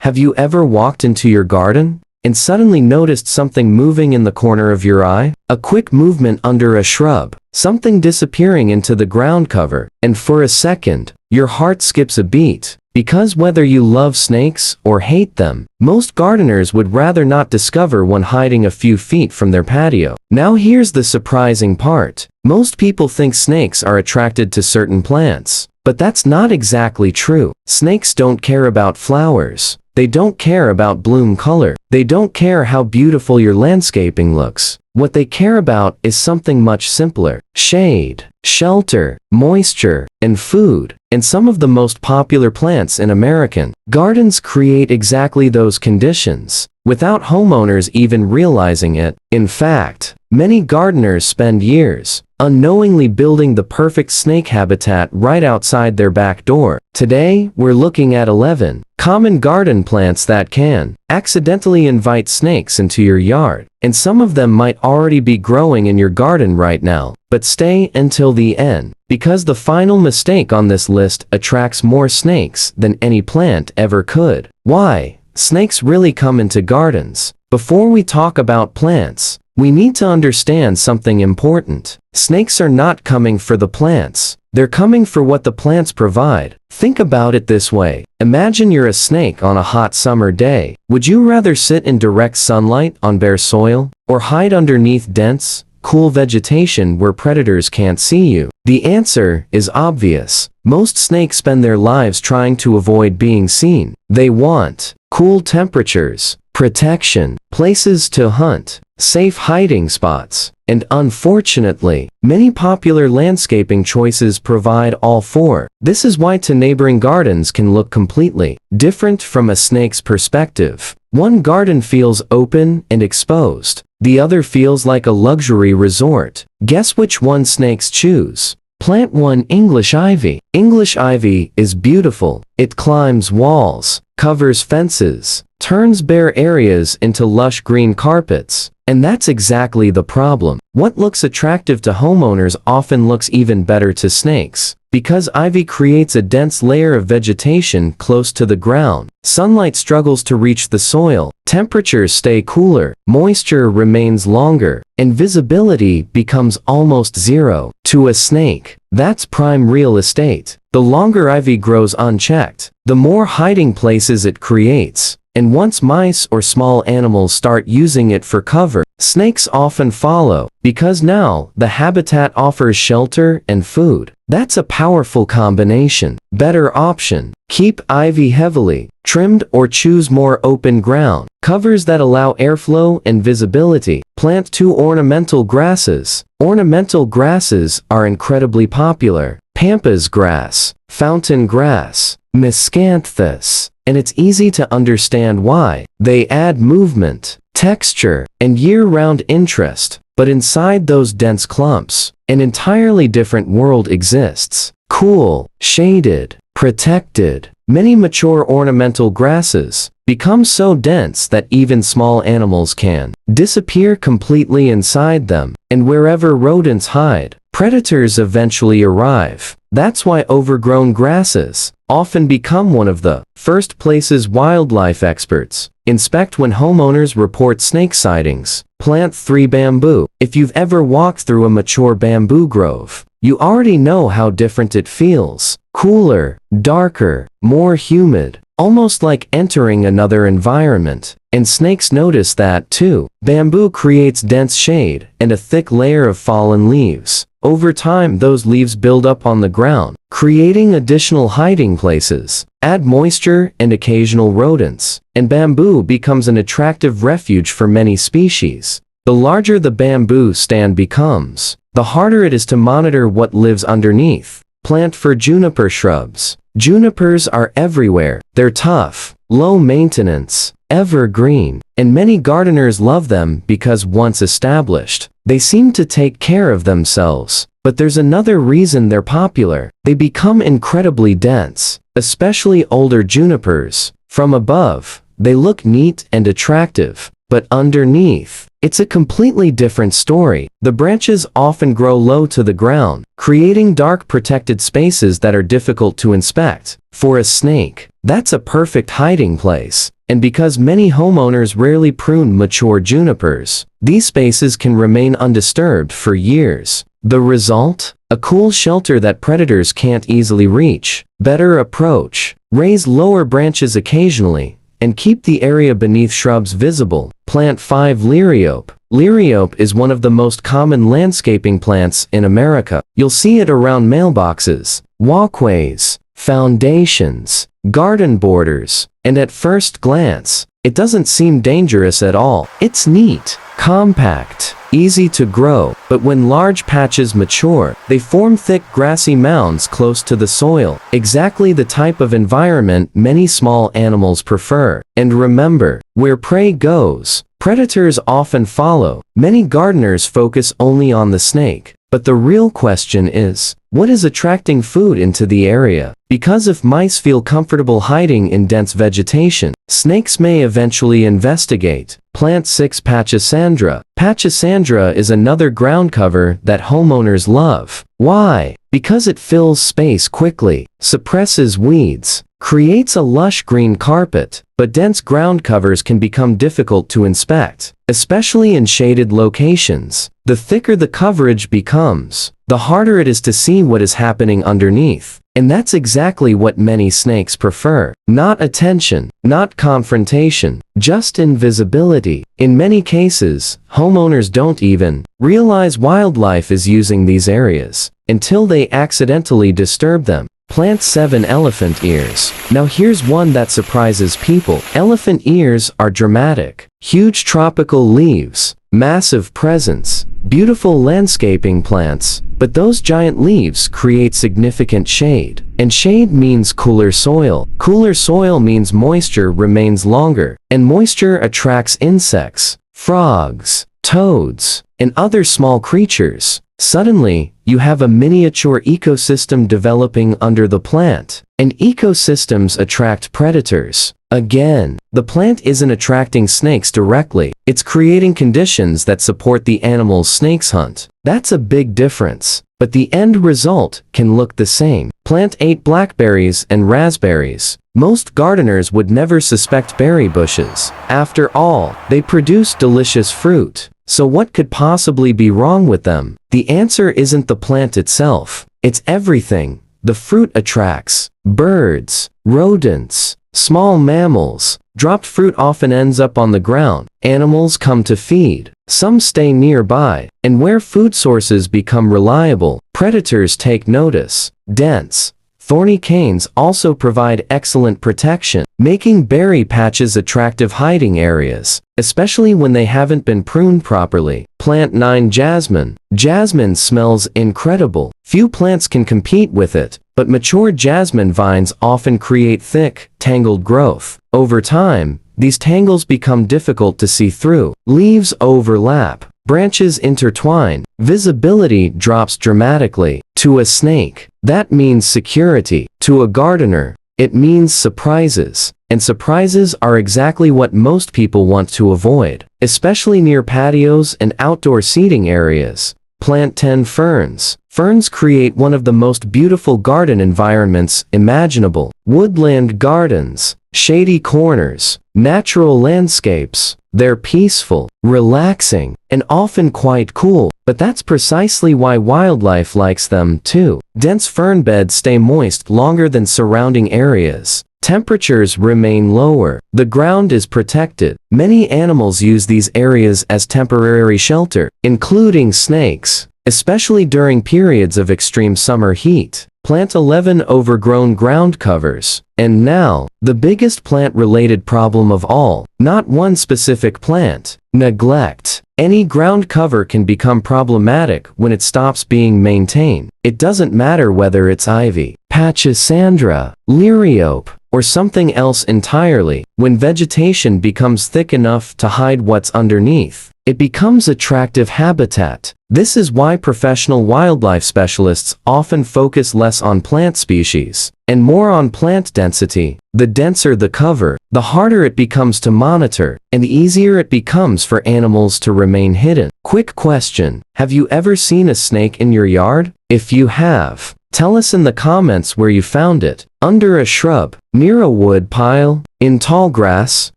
Have you ever walked into your garden and suddenly noticed something moving in the corner of your eye? A quick movement under a shrub, something disappearing into the ground cover, and for a second, your heart skips a beat. Because whether you love snakes or hate them, most gardeners would rather not discover one hiding a few feet from their patio. Now here's the surprising part. Most people think snakes are attracted to certain plants. But that's not exactly true. Snakes don't care about flowers. They don't care about bloom color. They don't care how beautiful your landscaping looks. What they care about is something much simpler: shade, shelter, moisture, and food. And some of the most popular plants in American gardens create exactly those conditions, without homeowners even realizing it. In fact, many gardeners spend years unknowingly building the perfect snake habitat right outside their back door. Today, we're looking at 11 common garden plants that can accidentally invite snakes into your yard. And some of them might already be growing in your garden right now. But stay until the end, because the final mistake on this list attracts more snakes than any plant ever could. Why snakes really come into gardens? Before we talk about plants, we need to understand something important. Snakes are not coming for the plants. They're coming for what the plants provide. Think about it this way. Imagine you're a snake on a hot summer day. Would you rather sit in direct sunlight on bare soil, or hide underneath dense, cool vegetation where predators can't see you? The answer is obvious. Most snakes spend their lives trying to avoid being seen. They want cool temperatures, protection, places to hunt, safe hiding spots, and unfortunately, many popular landscaping choices provide all four. This is why neighboring gardens can look completely different from a snake's perspective. One garden feels open and exposed. The other feels like a luxury resort. Guess which one snakes choose? Plant 1: English ivy. English ivy is beautiful. It climbs walls, covers fences, turns bare areas into lush green carpets. And that's exactly the problem. What looks attractive to homeowners often looks even better to snakes. Because ivy creates a dense layer of vegetation close to the ground, sunlight struggles to reach the soil, temperatures stay cooler, moisture remains longer, and visibility becomes almost zero. To a snake, that's prime real estate. The longer ivy grows unchecked, the more hiding places it creates. And once mice or small animals start using it for cover, snakes often follow, because now the habitat offers shelter and food. That's a powerful combination. Better option: keep ivy heavily trimmed or choose more open ground, covers that allow airflow and visibility. Plant 2: ornamental grasses. Ornamental grasses are incredibly popular. Pampas grass, fountain grass, miscanthus. And it's easy to understand why. They add movement, texture, and year-round interest. But inside those dense clumps, an entirely different world exists. Cool, shaded, protected. Many mature ornamental grasses become so dense that even small animals can disappear completely inside them. And wherever rodents hide, predators eventually arrive. That's why overgrown grasses often become one of the first places wildlife experts inspect when homeowners report snake sightings. Plant 3: bamboo. If you've ever walked through a mature bamboo grove, you already know how different it feels. Cooler, darker, more humid, almost like entering another environment. And snakes notice that too. Bamboo creates dense shade and a thick layer of fallen leaves. Over time, those leaves build up on the ground, creating additional hiding places. Add moisture and occasional rodents, and bamboo becomes an attractive refuge for many species. The larger the bamboo stand becomes, the harder it is to monitor what lives underneath. Plant 4: juniper shrubs. Junipers are everywhere. They're tough, low maintenance, evergreen, and many gardeners love them because once established, they seem to take care of themselves. But there's another reason they're popular. They become incredibly dense, especially older junipers. From above, they look neat and attractive, but underneath, it's a completely different story. The branches often grow low to the ground, creating dark protected spaces that are difficult to inspect. For a snake, that's a perfect hiding place. And because many homeowners rarely prune mature junipers, these spaces can remain undisturbed for years. The result? A cool shelter that predators can't easily reach. Better approach: raise lower branches occasionally, and keep the area beneath shrubs visible. Plant 5. Liriope. Liriope is one of the most common landscaping plants in America. You'll see it around mailboxes, walkways, foundations, garden borders, and at first glance, it doesn't seem dangerous at all. It's neat, compact, easy to grow, but when large patches mature, they form thick grassy mounds close to the soil, exactly the type of environment many small animals prefer. And remember, where prey goes, predators often follow. Many gardeners focus only on the snake, but the real question is, what is attracting food into the area? Because if mice feel comfortable hiding in dense vegetation, snakes may eventually investigate. Plant 6. Pachysandra. Pachysandra is another ground cover that homeowners love. Why? Because it fills space quickly, suppresses weeds, creates a lush green carpet, but dense ground covers can become difficult to inspect, especially in shaded locations. The thicker the coverage becomes, the harder it is to see what is happening underneath. And that's exactly what many snakes prefer. Not attention, not confrontation, just invisibility. In many cases, homeowners don't even realize wildlife is using these areas until they accidentally disturb them. Plant 7. Elephant ears. Now here's one that surprises people. Elephant ears are dramatic. Huge tropical leaves, massive presence, beautiful landscaping plants, but those giant leaves create significant shade. And shade means cooler soil. Cooler soil means moisture remains longer, and moisture attracts insects, frogs, toads, and other small creatures. Suddenly, you have a miniature ecosystem developing under the plant. And ecosystems attract predators. Again, the plant isn't attracting snakes directly, it's creating conditions that support the animals snakes hunt. That's a big difference, but the end result can look the same. Plant 8. Blackberries and raspberries. Most gardeners would never suspect berry bushes. After all, they produce delicious fruit. So what could possibly be wrong with them? The answer isn't the plant itself, it's everything. The fruit attracts birds, rodents, small mammals. Dropped fruit often ends up on the ground. Animals come to feed. Some stay nearby. And where food sources become reliable, predators take notice. Dense, thorny canes also provide excellent protection, making berry patches attractive hiding areas, especially when they haven't been pruned properly. Plant 9. Jasmine. Jasmine smells incredible. Few plants can compete with it, but mature jasmine vines often create thick, tangled growth. Over time, these tangles become difficult to see through. Leaves overlap, branches intertwine, visibility drops dramatically. To a snake, that means security. To a gardener, it means surprises. And surprises are exactly what most people want to avoid, especially near patios and outdoor seating areas. Plant 10. Ferns. Ferns create one of the most beautiful garden environments imaginable. Woodland gardens, shady corners, natural landscapes. They're peaceful, relaxing, and often quite cool, but that's precisely why wildlife likes them too. Dense fern beds stay moist longer than surrounding areas. Temperatures remain lower. The ground is protected. Many animals use these areas as temporary shelter, including snakes, especially during periods of extreme summer heat. Plant 11. Overgrown ground covers. And now, the biggest plant-related problem of all. Not one specific plant. Neglect. Any ground cover can become problematic when it stops being maintained. It doesn't matter whether it's ivy, pachysandra, liriope, or something else entirely. When vegetation becomes thick enough to hide what's underneath, it becomes attractive habitat. This is why professional wildlife specialists often focus less on plant species and more on plant density. The denser the cover, the harder it becomes to monitor, and the easier it becomes for animals to remain hidden. Quick question: have you ever seen a snake in your yard? If you have, tell us in the comments where you found it. Under a shrub, near a wood pile, in tall grass.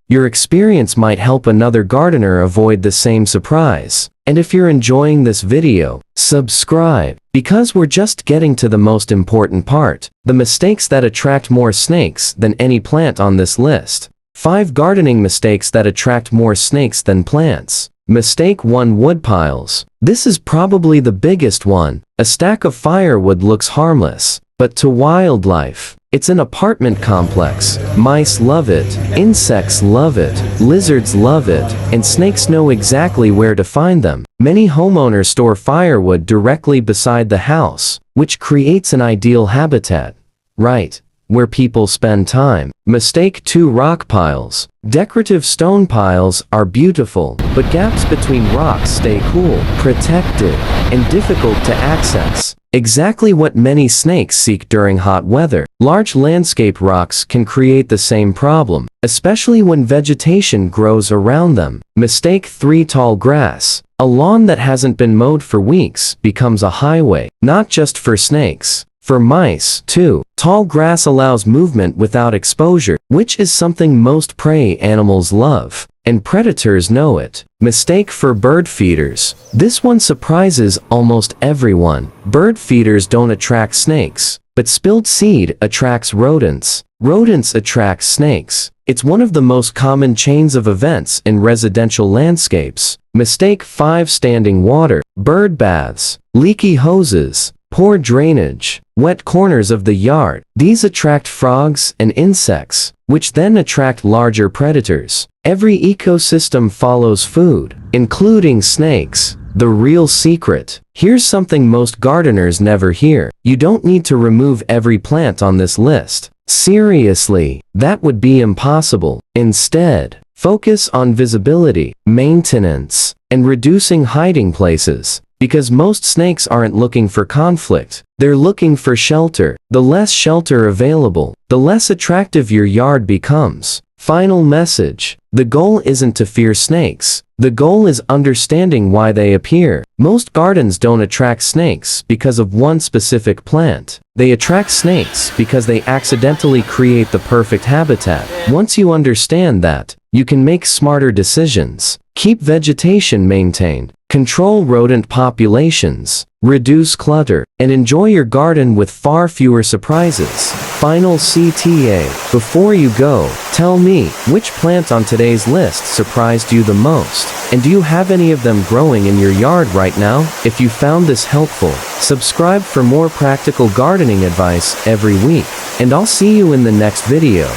Your experience might help another gardener avoid the same surprise. And if you're enjoying this video, subscribe, because we're just getting to the most important part: the mistakes that attract more snakes than any plant on this list. 5 gardening mistakes that attract more snakes than plants. Mistake 1: woodpiles. This is probably the biggest one. A stack of firewood looks harmless, but to wildlife, it's an apartment complex. Mice love it, insects love it, lizards love it, and snakes know exactly where to find them. Many homeowners store firewood directly beside the house, which creates an ideal habitat, right where people spend time. Mistake 2: rock piles. Decorative stone piles are beautiful, but gaps between rocks stay cool, protected, and difficult to access. Exactly what many snakes seek during hot weather. Large landscape rocks can create the same problem, especially when vegetation grows around them. Mistake 3: tall grass. A lawn that hasn't been mowed for weeks becomes a highway, not just for snakes, for mice, too. Tall grass allows movement without exposure, which is something most prey animals love, and predators know it. Mistake 4: bird feeders. This one surprises almost everyone. Bird feeders don't attract snakes, but spilled seed attracts rodents. Rodents attract snakes. It's one of the most common chains of events in residential landscapes. Mistake 5: standing water. Bird baths, leaky hoses, poor drainage, wet corners of the yard. These attract frogs and insects, which then attract larger predators. Every ecosystem follows food, including snakes. The real secret. Here's something most gardeners never hear: you don't need to remove every plant on this list. Seriously, that would be impossible. Instead, focus on visibility, maintenance, and reducing hiding places. Because most snakes aren't looking for conflict, they're looking for shelter. The less shelter available, the less attractive your yard becomes. Final message: the goal isn't to fear snakes. The goal is understanding why they appear. Most gardens don't attract snakes because of one specific plant. They attract snakes because they accidentally create the perfect habitat. Once you understand that, you can make smarter decisions. Keep vegetation maintained, control rodent populations, reduce clutter, and enjoy your garden with far fewer surprises. Final CTA. Before you go, tell me, which plant on today's list surprised you the most? And do you have any of them growing in your yard right now? If you found this helpful, subscribe for more practical gardening advice every week. And I'll see you in the next video.